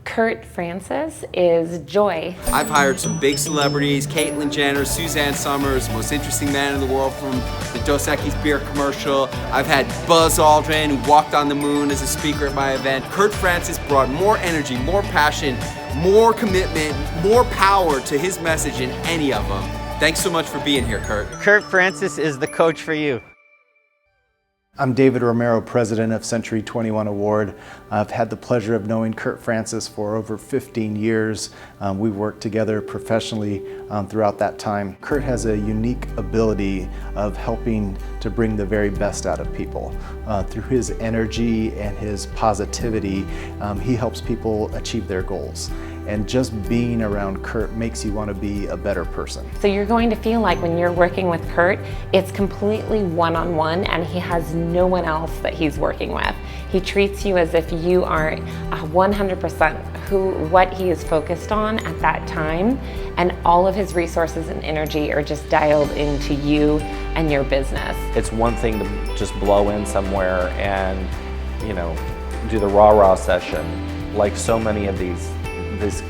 Kurt Francis is joy. I've hired some big celebrities, Caitlyn Jenner, Suzanne Summers, most interesting man in the world from the Dos Equis beer commercial. I've had Buzz Aldrin, who walked on the moon as a speaker at my event. Kurt Francis brought more energy, more passion, more commitment, more power to his message than any of them. Thanks so much for being here, Kurt. Kurt Francis is the coach for you. I'm David Romero, president of Century 21 Award. I've had the pleasure of knowing Kurt Francis for over 15 years. We've worked together professionally throughout that time. Kurt has a unique ability of helping to bring the very best out of people. Through his energy and his positivity, he helps people achieve their goals. And just being around Kurt makes you want to be a better person. So you're going to feel like when you're working with Kurt, it's completely one-on-one and he has no one else that he's working with. He treats you as if you are 100% what he is focused on at that time, and all of his resources and energy are just dialed into you and your business. It's one thing to just blow in somewhere and, you know, do the rah-rah session like so many of these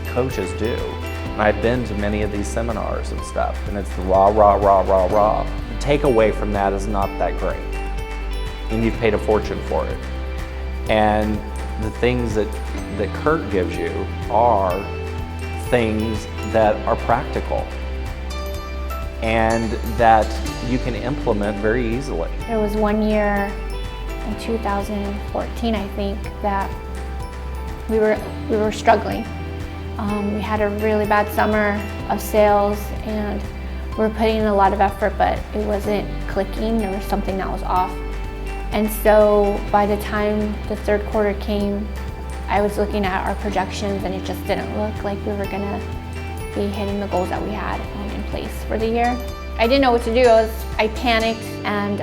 coaches do. And I've been to many of these seminars and stuff, and it's the rah, rah, rah, rah, rah. The takeaway from that is not that great. And you've paid a fortune for it. And the things that Kurt gives you are things that are practical and that you can implement very easily. There was one year in 2014, I think, that we were struggling. We had a really bad summer of sales and we were putting in a lot of effort, but it wasn't clicking. There was something that was off. And so by the time the third quarter came, I was looking at our projections and it just didn't look like we were gonna be hitting the goals that we had in place for the year. I didn't know what to do. I panicked and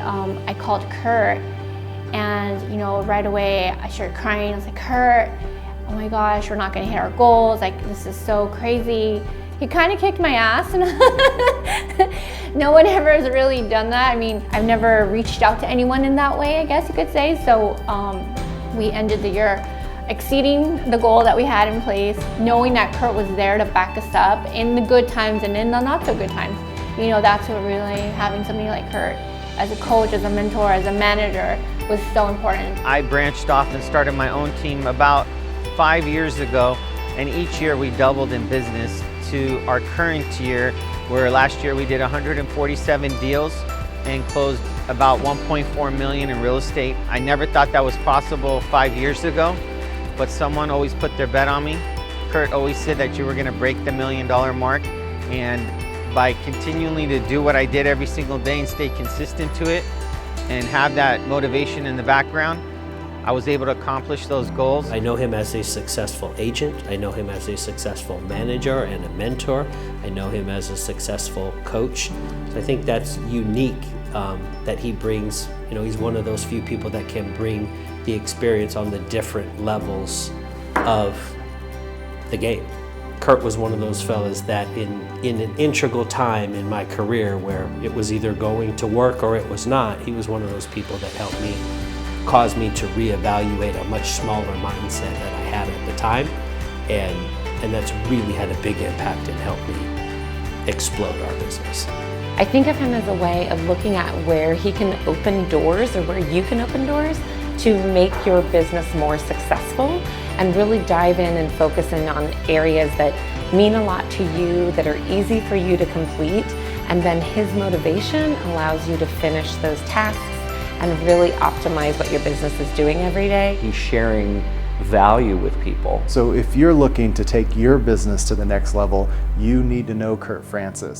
I called Kurt, and right away I started crying. I was like, Kurt, oh my gosh, we're not gonna hit our goals. Like, this is so crazy. He kind of kicked my ass. No one ever has really done that. I mean, I've never reached out to anyone in that way, I guess you could say. So we ended the year exceeding the goal that we had in place, knowing that Kurt was there to back us up in the good times and in the not so good times. That's what really, having somebody like Kurt as a coach, as a mentor, as a manager was so important. I branched off and started my own team about 5 years ago, and each year we doubled in business to our current year, where last year we did 147 deals and closed about 1.4 million in real estate. I never thought that was possible 5 years ago, but someone always put their bet on me. Kurt always said that you were gonna break the $1 million mark, and by continually to do what I did every single day and stay consistent to it and have that motivation in the background, I was able to accomplish those goals. I know him as a successful agent. I know him as a successful manager and a mentor. I know him as a successful coach. So I think that's unique that he brings. He's one of those few people that can bring the experience on the different levels of the game. Kurt was one of those fellas that in an integral time in my career where it was either going to work or it was not, he was one of those people that helped me, caused me to reevaluate a much smaller mindset that I had at the time, and that's really had a big impact and helped me explode our business. I think of him as a way of looking at where he can open doors, or where you can open doors to make your business more successful, and really dive in and focus in on areas that mean a lot to you, that are easy for you to complete, and then his motivation allows you to finish those tasks and really optimize what your business is doing every day. He's sharing value with people. So if you're looking to take your business to the next level, you need to know Kurt Francis.